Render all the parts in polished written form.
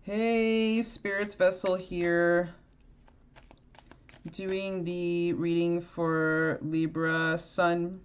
Hey, Spirits Vessel here, doing the reading for Libra Sun,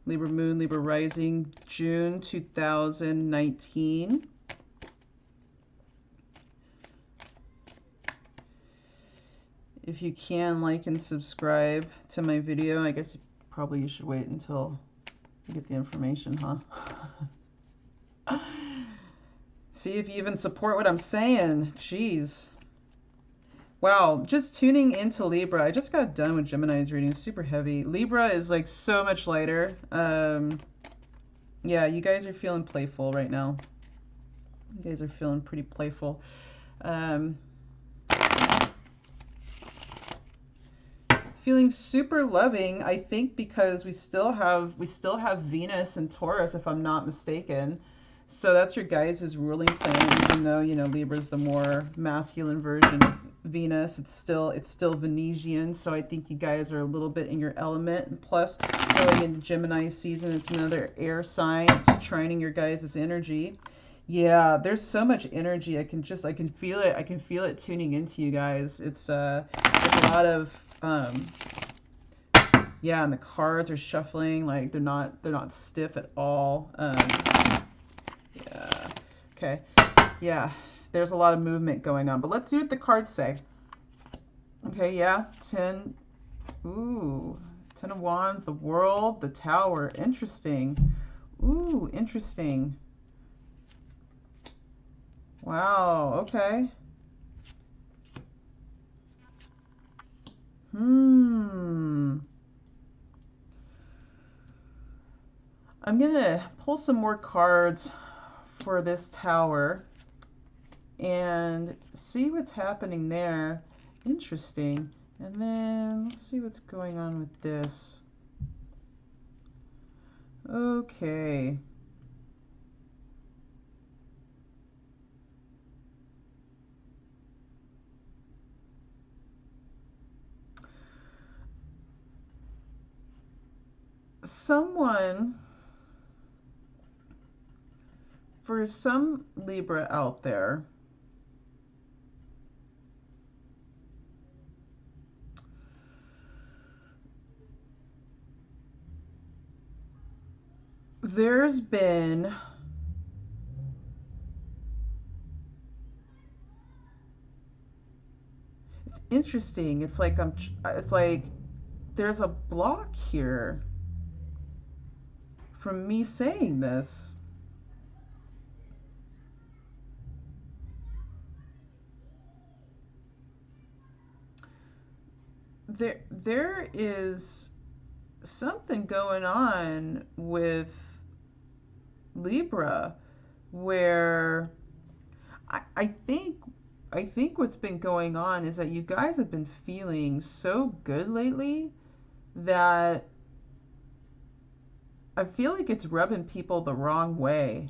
Libra Moon, Libra Rising, June 2019. If you can, like and subscribe to my video. I guess probably you should wait until you get the information, huh? See if you even support what I'm saying. Jeez. Wow, just tuning into Libra. I just got done with Gemini's reading. Super heavy. Libra is like so much lighter. Yeah, you guys are feeling playful right now. You guys are feeling pretty playful. Feeling super loving, I think, because we still have Venus and Taurus, if I'm not mistaken. So that's your guys' ruling planet, even though, you know, Libra's the more masculine version of Venus. It's still Venusian, so I think you guys are a little bit in your element. And plus, going into Gemini season, it's another air sign. It's trining your guys' energy. Yeah, there's so much energy. I can feel it. I can feel it tuning into you guys. It's a lot of yeah, and the cards are shuffling, like they're not stiff at all. Yeah. Okay. Yeah. There's a lot of movement going on, but let's see what the cards say. Okay, yeah. 10. Ooh. 10 of Wands, the World, the Tower. Interesting. Ooh, interesting. Wow, okay. I'm gonna pull some more cards for this Tower and see what's happening there. Interesting. And then let's see what's going on with this. Okay. Someone, for some Libra out there, there's been it's interesting. It's like there's a block here from me saying this. There is something going on with Libra where I think what's been going on is that you guys have been feeling so good lately that I feel like it's rubbing people the wrong way.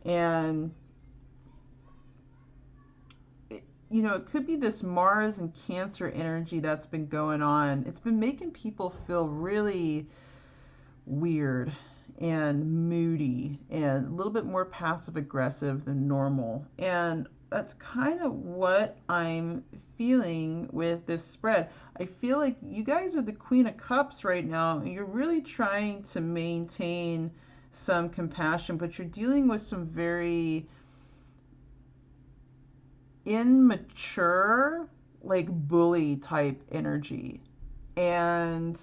And you know, it could be this Mars and Cancer energy that's been going on. It's been making people feel really weird and moody and a little bit more passive aggressive than normal. And that's kind of what I'm feeling with this spread. I feel like you guys are the Queen of Cups right now, and you're really trying to maintain some compassion, but you're dealing with some very immature, like bully type energy. And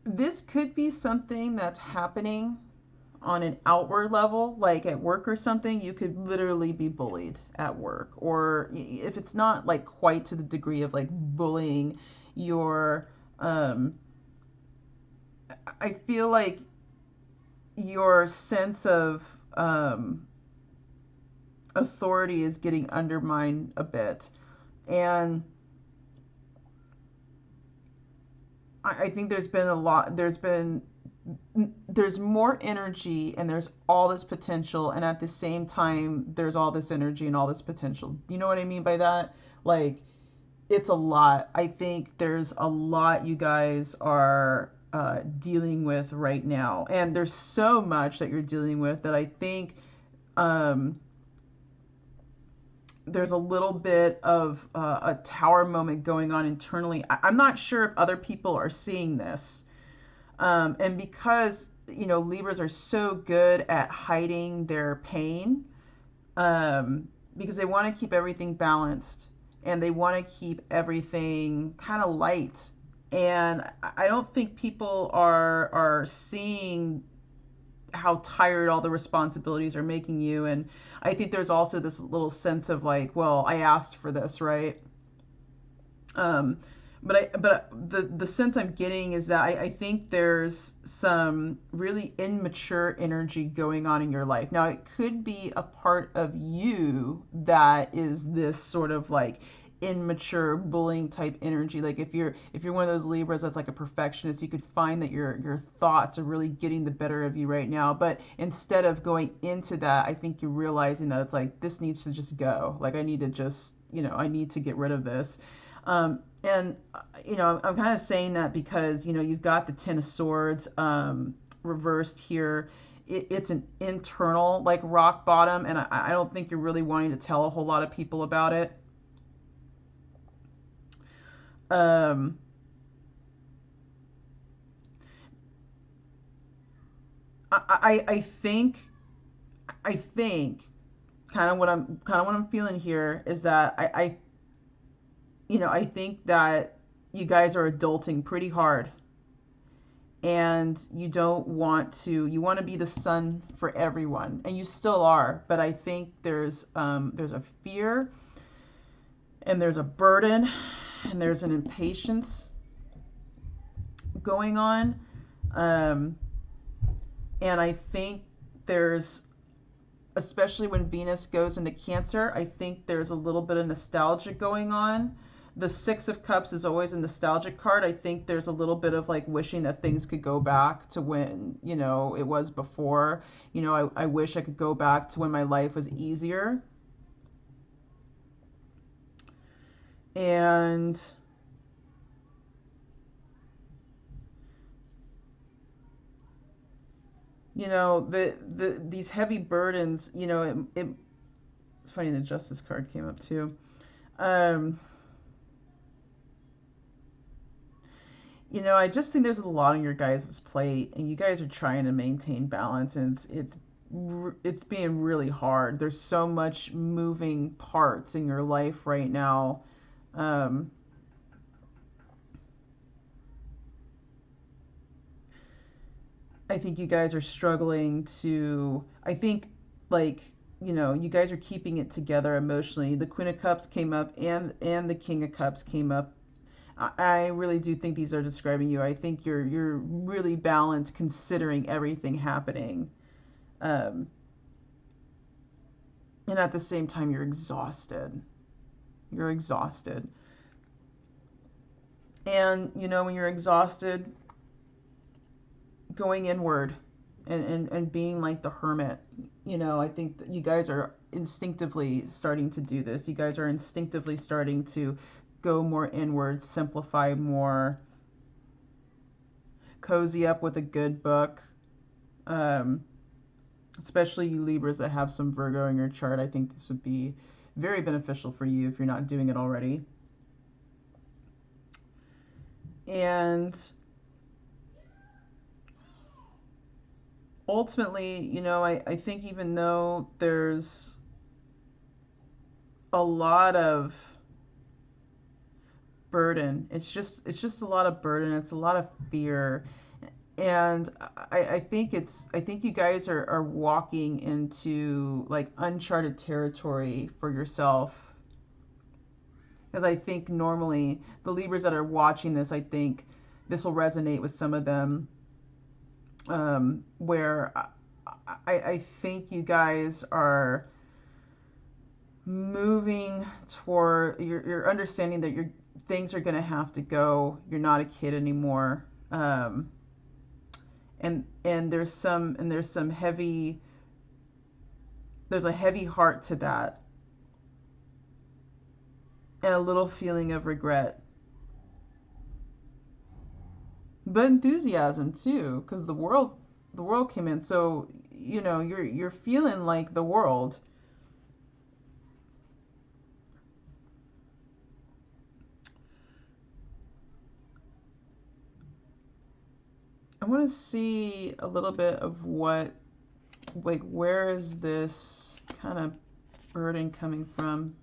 this could be something that's happening on an outward level, like at work or something. You could literally be bullied at work, or if it's not like quite to the degree of like bullying, your I feel like your sense of authority is getting undermined a bit. And I think there's more energy, and there's all this potential, and at the same time there's all this energy and all this potential. You know what I mean by that? Like, it's a lot. I think there's a lot you guys are dealing with right now, and there's so much that you're dealing with that I think um, there's a little bit of a tower moment going on internally. I'm not sure if other people are seeing this, and because Libras are so good at hiding their pain, because they want to keep everything balanced and they want to keep everything kind of light. And I don't think people are seeing how tired all the responsibilities are making you. And I think there's also this little sense of like, well, I asked for this, right? Um, but the sense I'm getting is that I think there's some really immature energy going on in your life. Now it could be a part of you that is this sort of like immature bullying type energy. Like if you're one of those Libras that's like a perfectionist, you could find that your thoughts are really getting the better of you right now. But instead of going into that, I think you're realizing that it's like this needs to just go. Like I need to just I need to get rid of this. And I'm kind of saying that because you've got the Ten of Swords reversed here. It's an internal like rock bottom, and I don't think you're really wanting to tell a whole lot of people about it. Um, I think kind of what I'm feeling here is that I think that you guys are adulting pretty hard, and you want to be the sun for everyone, and you still are, but I think there's a fear, and there's a burden, and there's an impatience going on. Um, and I think there's, especially when Venus goes into Cancer, I think there's a little bit of nostalgia going on. The Six of Cups is always a nostalgic card. I think there's a little bit of like wishing that things could go back to when, it was before. I wish I could go back to when my life was easier. And these heavy burdens, it's funny the Justice card came up too. Um, I just think there's a lot on your guys' plate, and you guys are trying to maintain balance, and it's being really hard. There's so much moving parts in your life right now. Um, I think you guys are struggling to. I think like you guys are keeping it together emotionally. The Queen of Cups came up, and the King of Cups came up. I really do think these are describing you. I think you're really balanced considering everything happening, um, and at the same time you're exhausted. You're exhausted, and when you're exhausted, going inward, and being like the hermit. I think that you guys are instinctively starting to do this. You guys are instinctively starting to go more inward, simplify more, cozy up with a good book. Um, Especially you Libras that have some Virgo in your chart, I think this would be very beneficial for you if you're not doing it already. And ultimately, I think even though there's a lot of burden, it's just a lot of burden, it's a lot of fear. And I think you guys are walking into like uncharted territory for yourself. Because I think normally the Libras that are watching this, I think this will resonate with some of them, where I think you guys are moving toward, you're understanding that your things are going to have to go. You're not a kid anymore. And there's some heavy, there's a heavy heart to that. and a little feeling of regret. But enthusiasm too, because the world came in. So, you're feeling like the world. I want to see a little bit of what, like, where is this kind of burden coming from?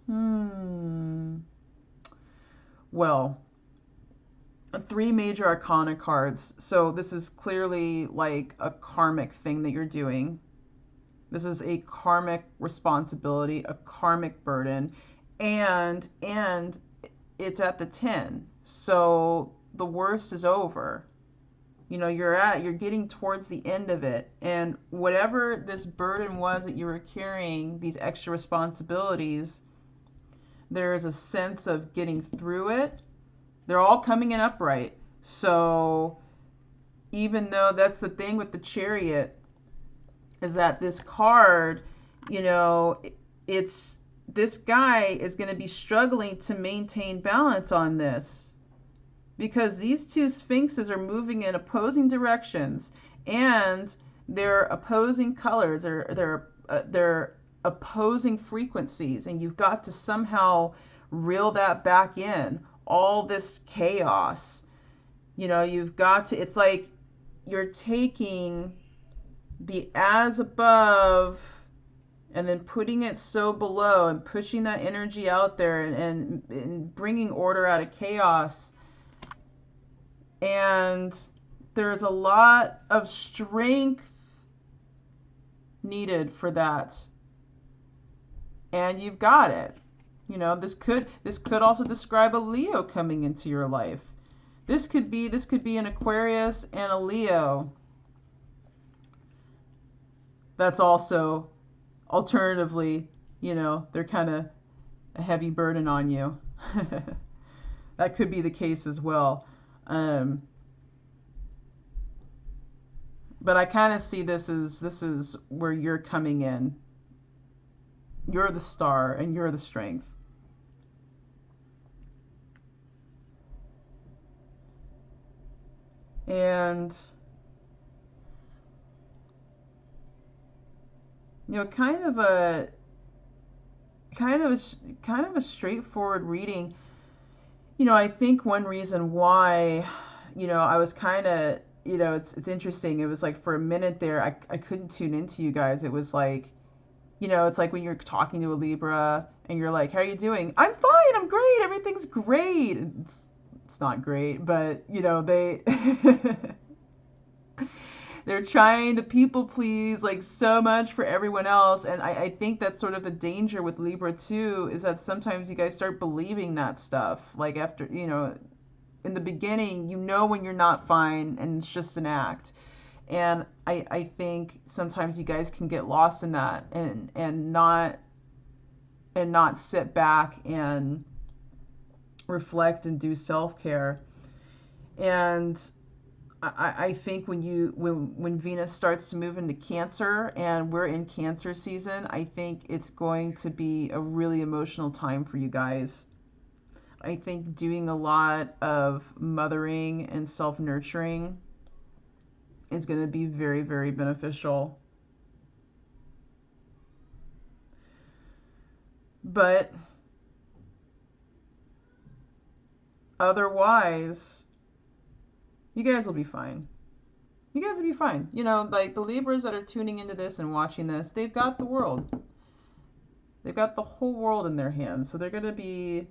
Well, three major arcana cards. So this is clearly like a karmic thing that you're doing. This is a karmic responsibility, a karmic burden, and it's at the 10. So the worst is over. You're getting towards the end of it, and whatever this burden was that you were carrying, these extra responsibilities, there is a sense of getting through it. They're all coming in upright. So even though that's the thing with the Chariot, is that this card, it's this guy is going to be struggling to maintain balance on this, because these two sphinxes are moving in opposing directions, and they're opposing colors, or they're opposing frequencies, and you've got to somehow reel that back in. All this chaos, you've got to, it's like you're taking the as above and then putting it so below, and pushing that energy out there, and bringing order out of chaos. And there's a lot of strength needed for that, and you've got it. This could also describe a Leo coming into your life. This could be an Aquarius and a Leo. That's also, alternatively, they're kind of a heavy burden on you. That could be the case as well. But I kind of see this is where you're coming in. You're the star, and you're the strength. And kind of a straightforward reading. I think one reason why, I was kind of, it's interesting. It was like for a minute there, I couldn't tune into you guys. It was like, it's like when you're talking to a Libra and you're like, how are you doing? I'm fine. I'm great. Everything's great. It's not great, but they're trying to people please like so much for everyone else. And I think that's sort of the danger with Libra too, is that sometimes you guys start believing that stuff. Like after, in the beginning, when you're not fine, and it's just an act. And I think sometimes you guys can get lost in that, and not sit back and reflect and do self-care. And I think when Venus starts to move into Cancer, and we're in Cancer season, I think it's going to be a really emotional time for you guys. I think doing a lot of mothering and self-nurturing is going to be very, very beneficial. But otherwise, you guys will be fine. You guys will be fine. Like the Libras that are tuning into this and watching this, they've got the world. They've got the whole world in their hands. So they're going to be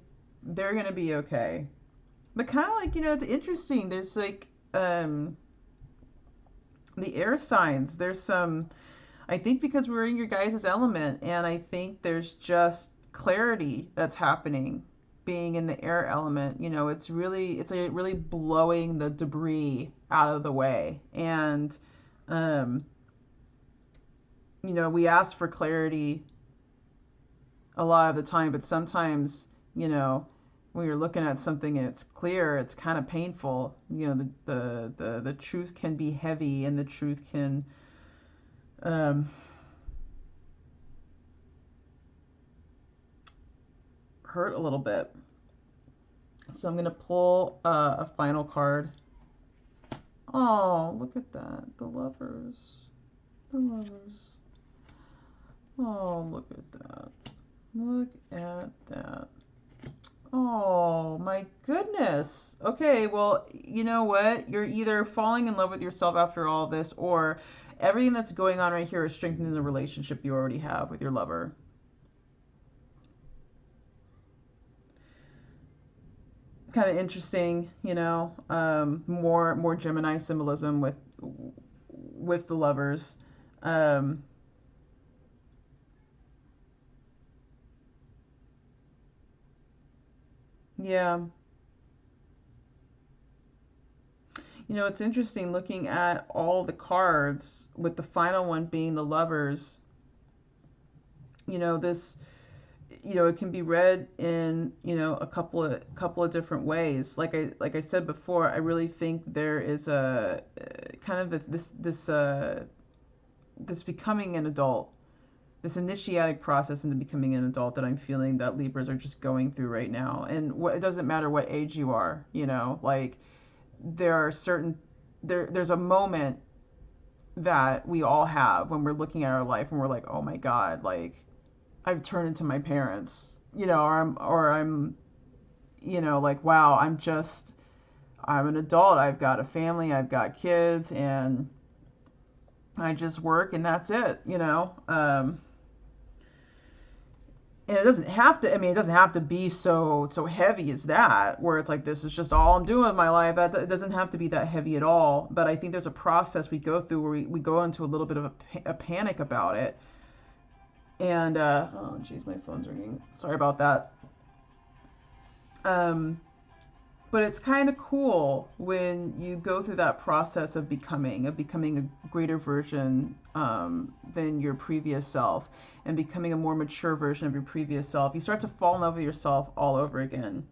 okay. But kind of like, it's interesting. There's like, the air signs. There's some, I think because we're in your guys' element, and I think there's just clarity that's happening being in the air element. It's really blowing the debris out of the way. And, we ask for clarity a lot of the time, but sometimes, when you're looking at something and it's clear, it's kind of painful. The truth can be heavy, and the truth can, hurt a little bit. So I'm going to pull a final card. Oh, look at that. The lovers. The lovers. Oh, look at that. Look at that. Oh, my goodness. Okay, well, you know what? You're either falling in love with yourself after all of this, or everything that's going on right here is strengthening the relationship you already have with your lover. Kind of interesting, more Gemini symbolism with the lovers. Um, yeah. It's interesting looking at all the cards with the final one being the lovers. This, it can be read in, a couple of different ways. Like I said before, I really think there is a kind of this becoming an adult, this initiatic process into becoming an adult that I'm feeling that Libras are just going through right now. And it doesn't matter what age you are, like there are certain there's a moment that we all have when we're looking at our life and we're like, oh my God, like I've turned into my parents, or I'm like, wow, I'm an adult. I've got a family, I've got kids, and I just work and that's it. And it doesn't have to, it doesn't have to be so heavy as that, where it's like, this is just all I'm doing with my life. That it doesn't have to be that heavy at all. But I think there's a process we go through where we go into a little bit of a panic about it. And, oh, geez, my phone's ringing. Sorry about that. Um, but it's kind of cool when you go through that process of becoming a greater version than your previous self, and becoming a more mature version of your previous self. You start to fall in love with yourself all over again.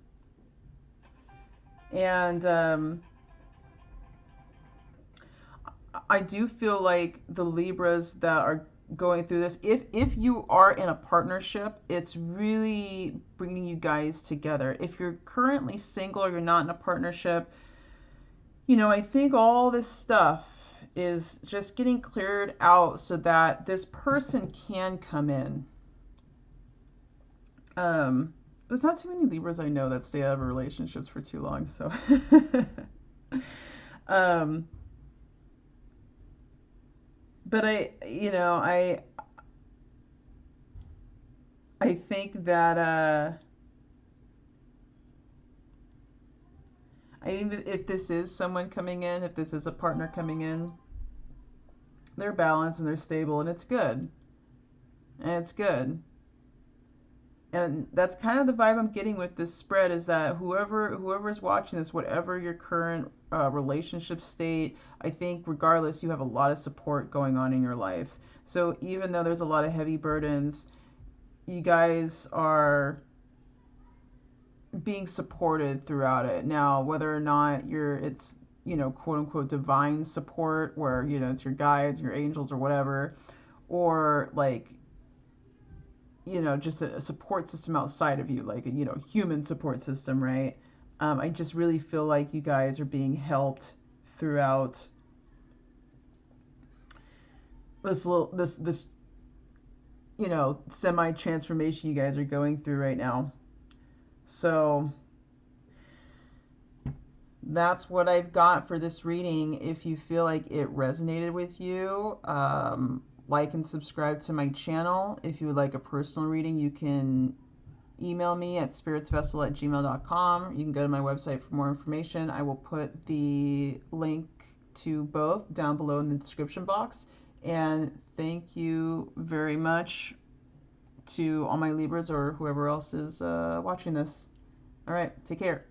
And I do feel like the Libras that are going through this, if you are in a partnership, it's really bringing you guys together. If you're currently single or you're not in a partnership, I think all this stuff is just getting cleared out so that this person can come in. There's not too many Libras I know that stay out of relationships for too long, so um, but I think that I think that if this is someone coming in, if this is a partner coming in, they're balanced and they're stable and it's good. And it's good. And that's kind of the vibe I'm getting with this spread, is that whoever's watching this, whatever your current relationship state, I think regardless, you have a lot of support going on in your life. So even though there's a lot of heavy burdens, you guys are being supported throughout it. Now, whether or not it's quote unquote divine support, where it's your guides, your angels, or whatever, or like just a support system outside of you, like a human support system, right? I just really feel like you guys are being helped throughout this semi transformation you guys are going through right now. So that's what I've got for this reading. If you feel like it resonated with you, like and subscribe to my channel. If you would like a personal reading, you can email me at spiritsvessel@gmail.com. You can go to my website for more information. I will put the link to both down below in the description box. And thank you very much to all my Libras or whoever else is watching this. All right, take care.